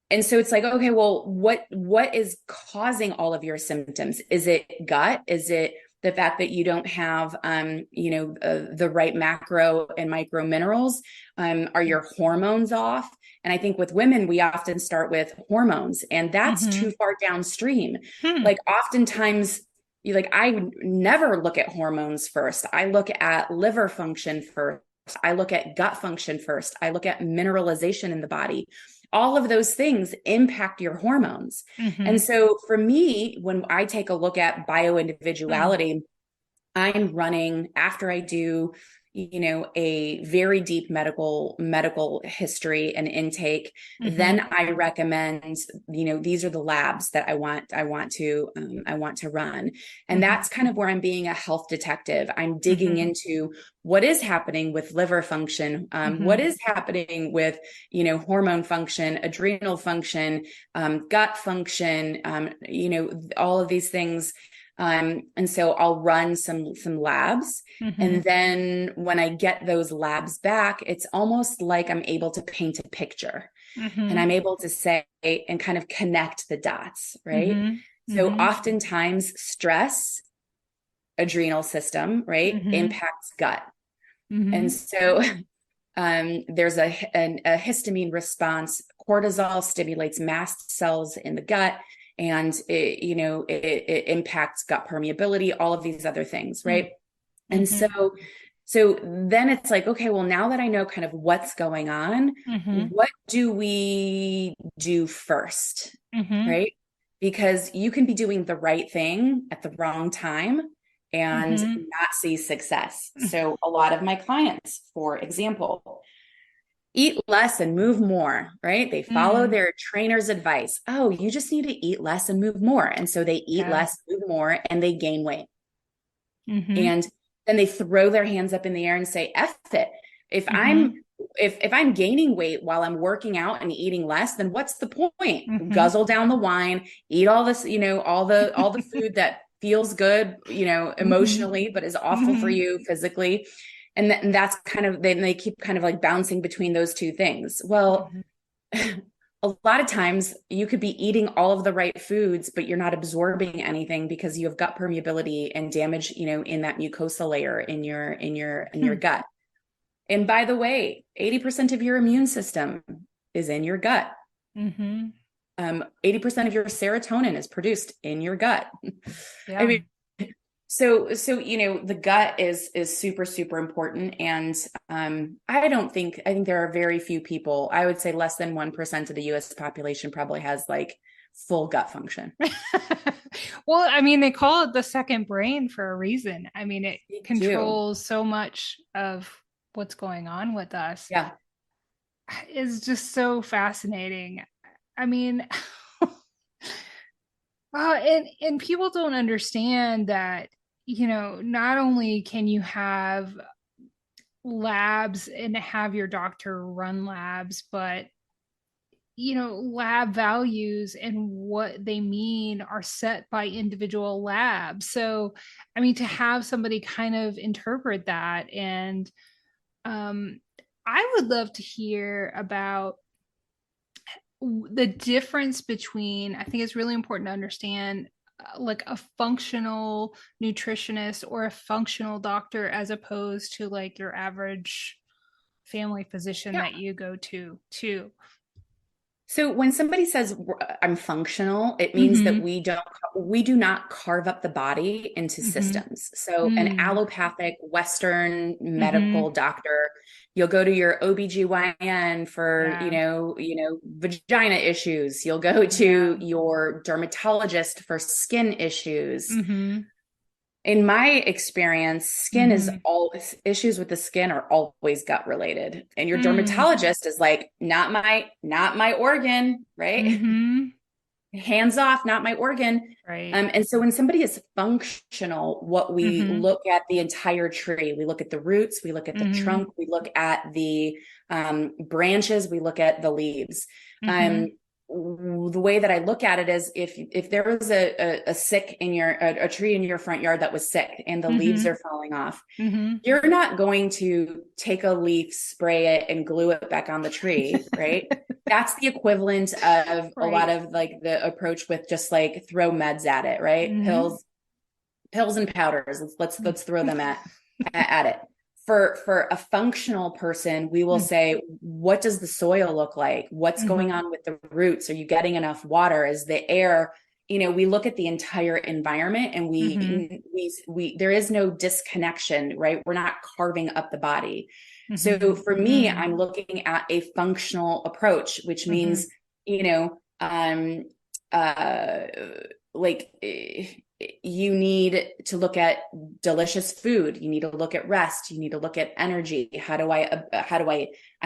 And so it's like, okay, well, what is causing all of your symptoms? Is it gut? Is it the fact that you don't have, the right macro and micro minerals? Are your hormones off? And I think with women, we often start with hormones, and that's too far downstream. Like oftentimes, I would never look at hormones first. I look at liver function first. I look at gut function first. I look at mineralization in the body. All of those things impact your hormones. And so for me, when I take a look at bioindividuality, I'm running, after I do, a very deep medical history and intake, then I recommend, these are the labs that I want to run. And that's kind of where I'm being a health detective. I'm digging into what is happening with liver function, what is happening with, hormone function, adrenal function, gut function, all of these things. And so I'll run some labs. And then when I get those labs back, it's almost like I'm able to paint a picture and I'm able to say and kind of connect the dots, right? So oftentimes stress, adrenal system, right, impacts gut. And so there's a histamine response. Cortisol stimulates mast cells in the gut, and it impacts gut permeability, all of these other things, right? And so then it's like, okay, well, now that I know kind of what's going on, what do we do first, right? Because you can be doing the right thing at the wrong time and not see success. So a lot of my clients, for example, eat less and move more, right? They follow their trainer's advice. Oh, you just need to eat less and move more. And so they eat less, move more, and they gain weight. And then they throw their hands up in the air and say, F it. If I'm gaining weight while I'm working out and eating less, then what's the point? Guzzle down the wine, eat all this, all the food that feels good, emotionally, but is awful for you physically. And that's kind of, then they keep kind of like bouncing between those two things. Well, a lot of times you could be eating all of the right foods, but you're not absorbing anything because you have gut permeability and damage, in that mucosa layer in your gut. And by the way, 80% of your immune system is in your gut. 80% of your serotonin is produced in your gut. I mean, so, the gut is super, super important. And, I think there are very few people, I would say less than 1% of the US population probably has like full gut function. Well, I mean, they call it the second brain for a reason. I mean, it They do. controls so much of what's going on with us. Yeah. It's just so fascinating. I mean, and people don't understand that, not only can you have labs and have your doctor run labs, but lab values and what they mean are set by individual labs. So, I mean, to have somebody kind of interpret that, and um, I would love to hear about the difference between, I think it's really important to understand like a functional nutritionist or a functional doctor as opposed to like your average family physician Yeah. that you go to too. So when somebody says I'm functional, it means that Mm-hmm. we do not carve up the body into Mm-hmm. systems. So an Mm. allopathic Western Mm-hmm. medical doctor, you'll go to your OBGYN for, Yeah. vagina issues. You'll go Yeah. to your dermatologist for skin issues. Mm-hmm. In my experience, skin is Mm-hmm. all issues with the skin are always gut related. And your Mm. dermatologist is like, not my organ, right? Mm-hmm. Hands off, not my organ. Right. And so when somebody is functional, what we Mm-hmm. look at the entire tree, we look at the roots, we look at the Mm-hmm. trunk, we look at the branches, we look at the leaves. Mm-hmm. Um, the way that I look at it is if there was a sick in a tree in your front yard that was sick and the leaves Mm-hmm. are falling off, Mm-hmm. you're not going to take a leaf, spray it, and glue it back on the tree, right? That's the equivalent of a lot Right. of like the approach with just like throw meds at it, right? Mm-hmm. Pills and powders. Let's throw them at it. For a functional person, we will say, what does the soil look like? What's going Mm-hmm. on with the roots? Are you getting enough water? Is the air, we look at the entire environment and Mm-hmm. we there is no disconnection, right? We're not carving up the body. So Mm-hmm. for me, Mm-hmm. I'm looking at a functional approach, which Mm-hmm. means, uh like you need to look at delicious food, you need to look at rest, you need to look at energy. I'm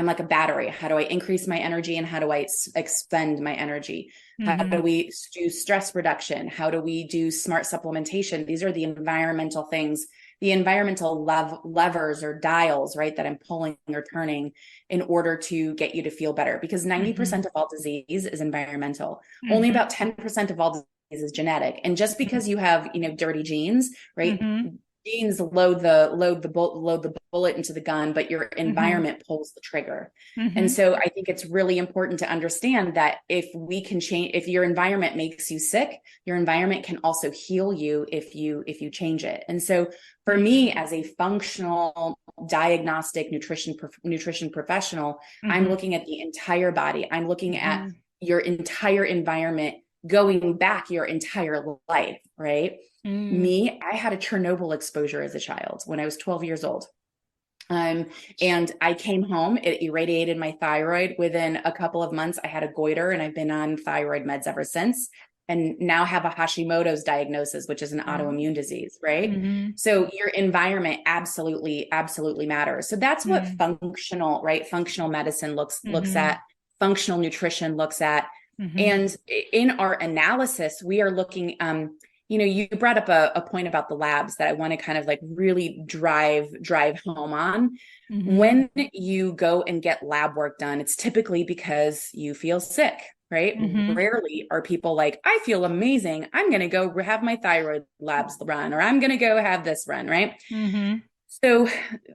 like a battery. How do I increase my energy and how do I expend my energy? How Mm-hmm. do we do stress reduction? How do we do smart supplementation? These are the environmental things, the environmental levers or dials, right, that I'm pulling or turning in order to get you to feel better, because 90% of all disease is environmental. Only Mm-hmm. about 10% of all disease is genetic. And just because you have, dirty genes, right? Mm-hmm. Genes load the bullet into the gun, but your Mm-hmm. environment pulls the trigger. And Mm-hmm. so I think it's really important to understand that if we can change, if your environment makes you sick, your environment can also heal you if you change it. And so for me, as a functional diagnostic nutrition professional, I'm Mm-hmm. looking at the entire body. I'm looking at Mm-hmm. your entire environment going back your entire life, right? Mm. Me, I had a Chernobyl exposure as a child when I was 12 years old. And I came home, it irradiated my thyroid. Within a couple of months, I had a goiter and I've been on thyroid meds ever since. And now have a Hashimoto's diagnosis, which is an Oh. autoimmune disease, right? Mm-hmm. So your environment absolutely matters. So that's what Mm-hmm. functional, right? Functional medicine looks Mm-hmm. at, functional nutrition looks at. Mm-hmm. And in our analysis, we are looking, you brought up a point about the labs that I want to kind of like really drive home on. Mm-hmm. When you go and get lab work done, it's typically because you feel sick, right? Mm-hmm. Rarely are people like, I feel amazing, I'm going to go have my thyroid labs run, or I'm going to go have this run, right? Mm-hmm. So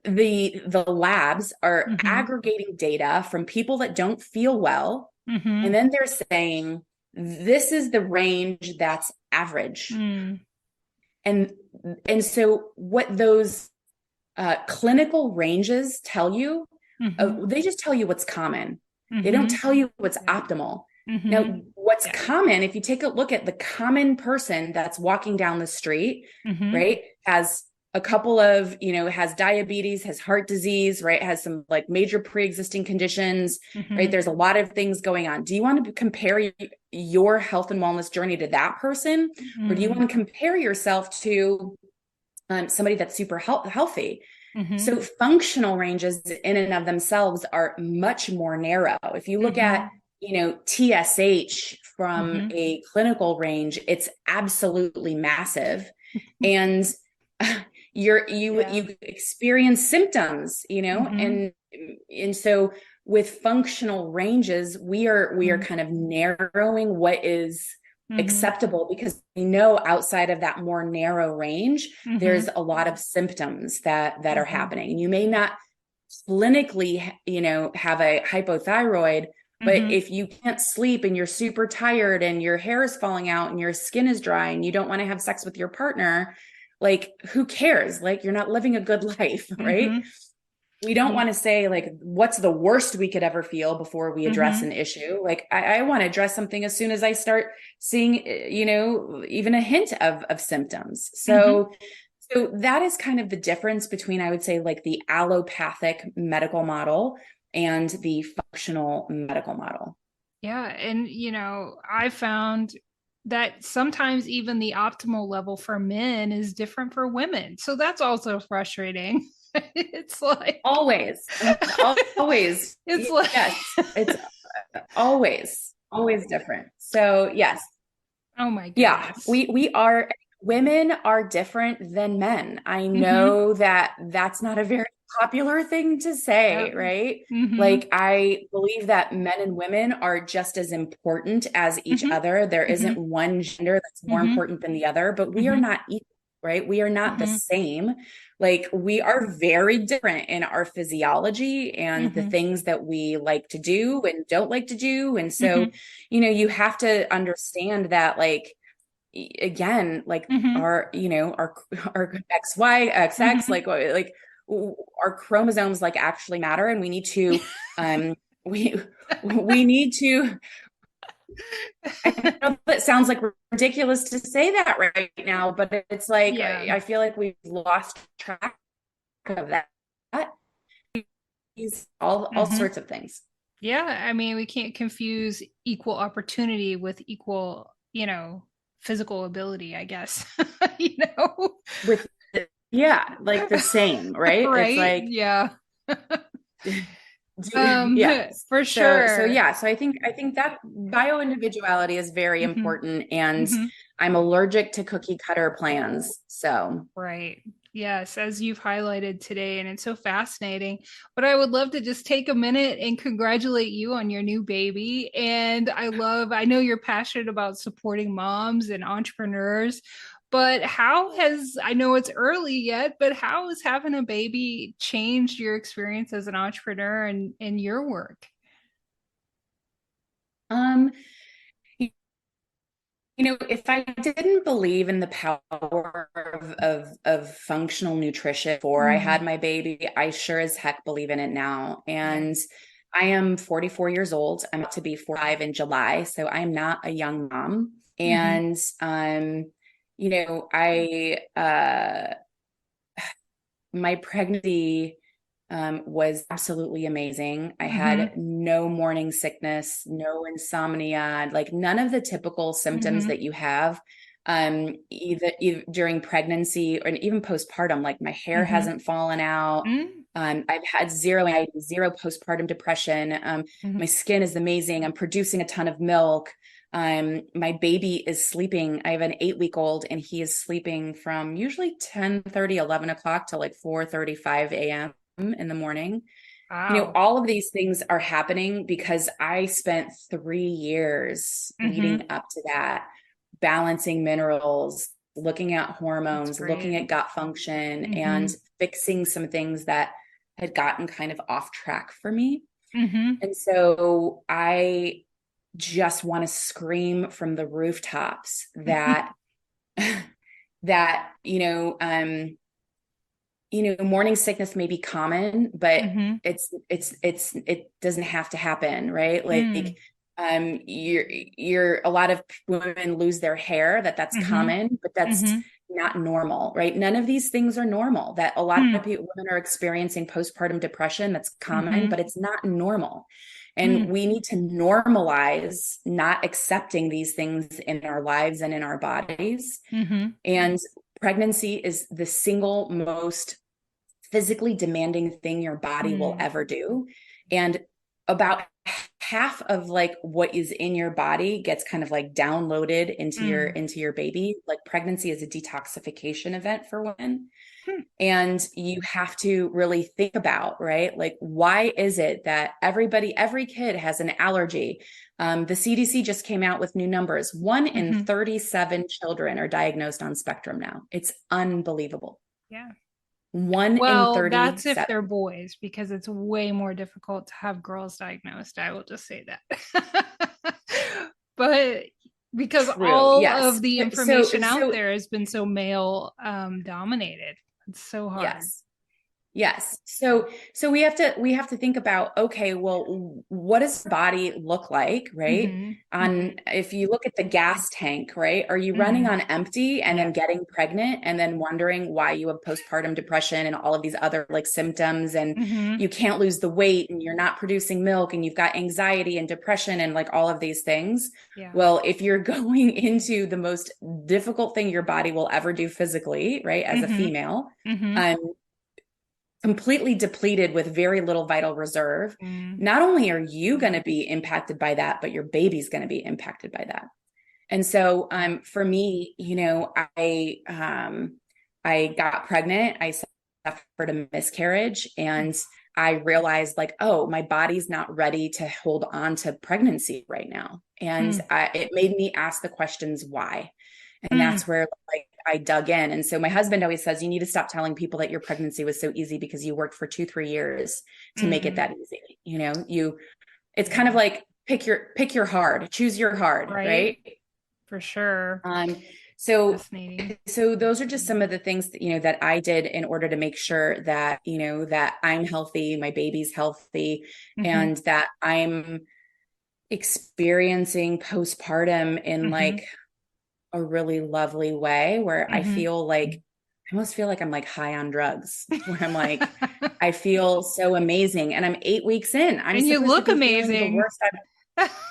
the labs are Mm-hmm. aggregating data from people that don't feel well, Mm-hmm. and then they're saying, this is the range that's average. Mm. And so what those clinical ranges tell you, Mm-hmm. they just tell you what's common. They don't Mm-hmm. tell you what's Yeah. optimal. Mm-hmm. Now, what's Yeah. common, if you take a look at the common person that's walking down the street, Mm-hmm. right, has a couple of, has diabetes, has heart disease, right? Has some like major pre-existing conditions, right? There's a lot of things going on. Do you want to compare your health and wellness journey to that person? Or do you want to compare yourself to somebody that's super healthy? So functional ranges in and of themselves are much more narrow. If you look at, TSH from a clinical range, it's absolutely massive. And you experience symptoms, and so with functional ranges, we are kind of narrowing what is acceptable, because we know outside of that more narrow range, there's a lot of symptoms that are happening. And you may not clinically, have a hypothyroid, but if you can't sleep and you're super tired and your hair is falling out and your skin is dry and you don't want to have sex with your partner, like, who cares? Like, you're not living a good life, right? We don't want to say like, what's the worst we could ever feel before we address an issue. Like, I want to address something as soon as I start seeing, even a hint of symptoms. So that is kind of the difference between, I would say, like the allopathic medical model and the functional medical model. Yeah. And, I found that sometimes even the optimal level for men is different for women. So that's also frustrating. It's like always it's like yes, it's always different. So yes. Oh my goodness. Yeah, women are different than men. I know that that's not a very popular thing to say, right? Like, I believe that men and women are just as important as each other. There isn't one gender that's more important than the other, but we are not equal, right? We are not the same. Like, we are very different in our physiology and the things that we like to do and don't like to do. And so, you have to understand that, like, again, like our XY, XX, like our chromosomes like actually matter, and we need to, we need to. I know that sounds like ridiculous to say that right now, but it's like, I feel like we've lost track of that. All sorts of things. Yeah, I mean, we can't confuse equal opportunity with equal, physical ability, I guess. With like the same, right? Right? It's like, yeah. Yeah, for sure. So I think that bio-individuality is very important, and I'm allergic to cookie cutter plans. So right. Yes, as you've highlighted today, and it's so fascinating. But I would love to just take a minute and congratulate you on your new baby. And I know you're passionate about supporting moms and entrepreneurs, but I know it's early yet, but how has having a baby changed your experience as an entrepreneur and in your work? If I didn't believe in the power of functional nutrition before I had my baby, I sure as heck believe in it now. And I am 44 years old. I'm about to be 45 in July, so I'm not a young mom. And my pregnancy was absolutely amazing. I had no morning sickness, no insomnia, like none of the typical symptoms that you have either during pregnancy or even postpartum. Like, my hair hasn't fallen out. I've had zero postpartum depression. My skin is amazing. I'm producing a ton of milk. My baby is sleeping. I have an 8-week-old, and he is sleeping from usually 10:30, 11 o'clock to like 4:35 a.m. in the morning. Wow. All of these things are happening because I spent 3 years leading up to that, balancing minerals, looking at hormones, looking at gut function, and fixing some things that had gotten kind of off track for me. And so I just want to scream from the rooftops that morning sickness may be common, but it doesn't have to happen, right? Like, a lot of women lose their hair, that's common, but not normal, right? None of these things are normal. That a lot of women are experiencing postpartum depression. That's common, but it's not normal. And we need to normalize not accepting these things in our lives and in our bodies. And pregnancy is the single most physically demanding thing your body will ever do. And about half of like what is in your body gets kind of like downloaded into your baby. Like pregnancy is a detoxification event for women. And you have to really think about, right? Like, why is it that every kid has an allergy? The CDC just came out with new numbers. 1 in 37 children are diagnosed on spectrum now. It's unbelievable. Yeah. 1 in 37. That's if they're boys, because it's way more difficult to have girls diagnosed. I will just say that. But because all of the information out there has been so male dominated. It's so hard. Yes. So we have to think about, okay, well, what does the body look like, right? If you look at the gas tank, right? Are you running on empty and then getting pregnant and then wondering why you have postpartum depression and all of these other like symptoms, and you can't lose the weight and you're not producing milk and you've got anxiety and depression and like all of these things? Well, if you're going into the most difficult thing your body will ever do physically, right? As a female, completely depleted with very little vital reserve, not only are you going to be impacted by that, but your baby's going to be impacted by that. And so, for me, you know, I got pregnant, I suffered a miscarriage, and I realized like, oh, my body's not ready to hold on to pregnancy right now. And it made me ask the questions, why? And that's where like I dug in. And so my husband always says, you need to stop telling people that your pregnancy was so easy because you worked for 2-3 years to make it that easy. You know, it's kind of like pick your hard, choose your hard, right? For sure. So those are just some of the things that, you know, that I did in order to make sure that, you know, that I'm healthy, my baby's healthy, and that I'm experiencing postpartum in like a really lovely way where I feel like, I almost feel like I'm like high on drugs, where I'm like, I feel so amazing. And I'm 8 weeks in. And you look amazing.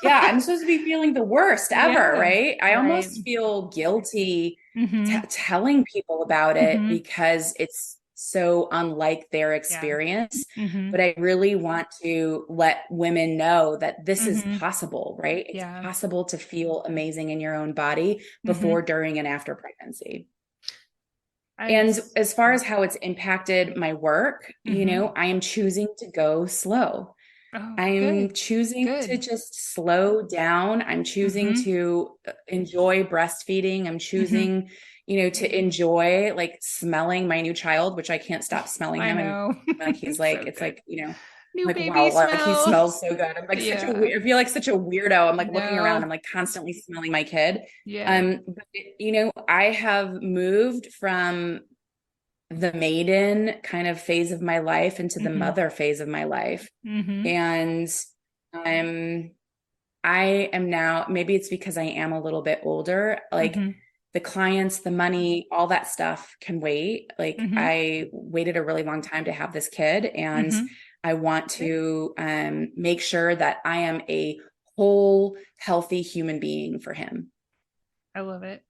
I'm supposed to be feeling the worst ever, right? I almost feel guilty telling people about it because it's so unlike their experience. But I really want to let women know that this is possible, right? It's possible to feel amazing in your own body before, during, and after pregnancy. And as far as how it's impacted my work, you know, I am choosing to go slow. I'm choosing to just slow down. I'm choosing to enjoy breastfeeding. I'm choosing, you know, to enjoy like smelling my new child, which I can't stop smelling him. I know. Like he's like, it's like, you know, new like, baby wow, smell. like he smells so good. I'm like I feel like such a weirdo. I'm like looking around. I'm like constantly smelling my kid. But, you know, I have moved from the maiden kind of phase of my life into the mother phase of my life. And I am now, maybe it's because I am a little bit older, like the clients, the money, all that stuff can wait. Like I waited a really long time to have this kid, and I want to make sure that I am a whole, healthy human being for him. I love it.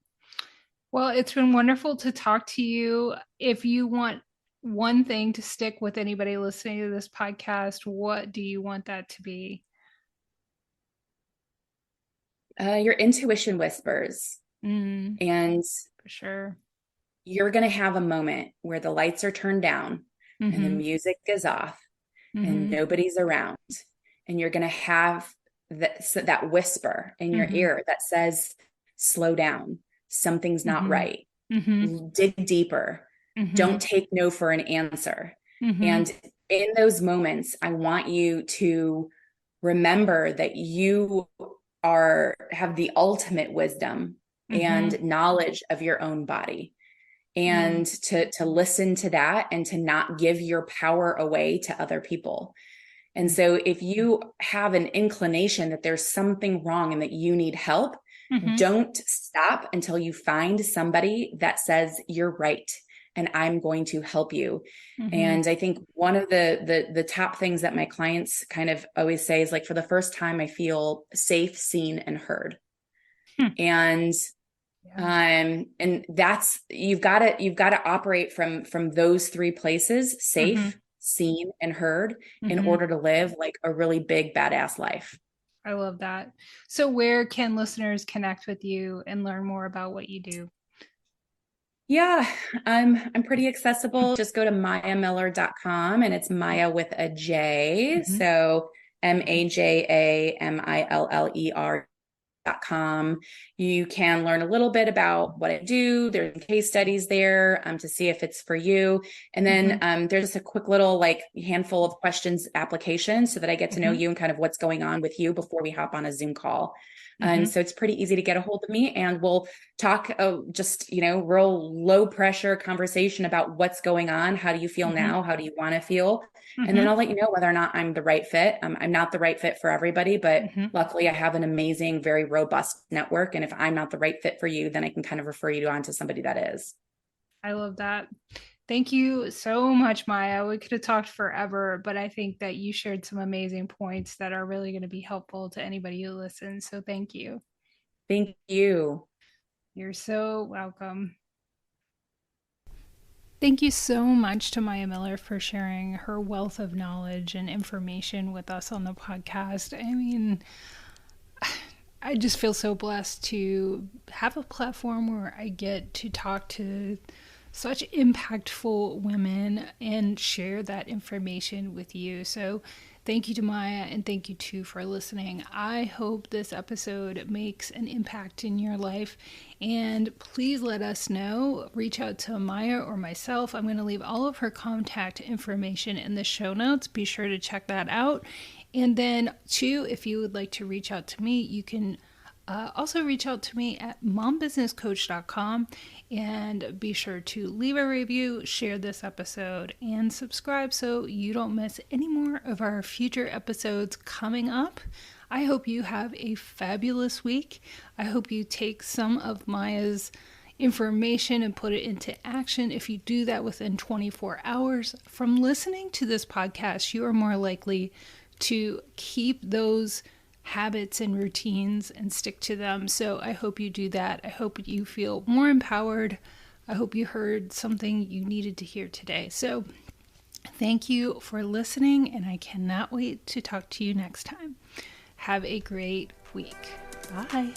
Well, it's been wonderful to talk to you. If you want one thing to stick with anybody listening to this podcast, what do you want that to be? Your intuition whispers. And for sure, you're going to have a moment where the lights are turned down and the music is off and nobody's around. And you're going to have that whisper in your ear that says, slow down. Something's not right. Dig deeper. Don't take no for an answer. And in those moments, I want you to remember that you have the ultimate wisdom and knowledge of your own body, and to listen to that and to not give your power away to other people. And so if you have an inclination that there's something wrong and that you need help, Don't stop until you find somebody that says you're right and I'm going to help you. And I think one of the top things that my clients kind of always say is like, for the first time, I feel safe, seen, and heard. And and that's, you've got to operate from those three places: safe, seen, and heard, in order to live like a really big badass life. I love that. So where can listeners connect with you and learn more about what you do? Yeah, I'm pretty accessible. Just go to majamiller.com, and it's Maja with a J. So MAJAMILLER.com. You can learn a little bit about what I do. There's case studies there to see if it's for you. And then there's just a quick little like handful of questions application so that I get to know you and kind of what's going on with you before we hop on a Zoom call. And so it's pretty easy to get a hold of me, and we'll talk just, real low pressure conversation about what's going on. How do you feel now? How do you want to feel? And then I'll let you know whether or not I'm the right fit. I'm not the right fit for everybody, but luckily I have an amazing, very robust network. And if I'm not the right fit for you, then I can kind of refer you on to somebody that is. I love that. Thank you so much, Maja. We could have talked forever, but I think that you shared some amazing points that are really going to be helpful to anybody who listens. So thank you. Thank you. You're so welcome. Thank you so much to Maja Miller for sharing her wealth of knowledge and information with us on the podcast. I mean, I just feel so blessed to have a platform where I get to talk to such impactful women and share that information with you. So thank you to Maja, and thank you too for listening. I hope this episode makes an impact in your life, and please let us know. Reach out to Maja or myself. I'm going to leave all of her contact information in the show notes. Be sure to check that out. And then too, if you would like to reach out to me, you can also reach out to me at mombusinesscoach.com, and be sure to leave a review, share this episode, and subscribe so you don't miss any more of our future episodes coming up. I hope you have a fabulous week. I hope you take some of Maja's information and put it into action. If you do that within 24 hours from listening to this podcast, you are more likely to keep those habits and routines and stick to them. So I hope you do that. I hope you feel more empowered. I hope you heard something you needed to hear today. So thank you for listening, and I cannot wait to talk to you next time. Have a great week. Bye.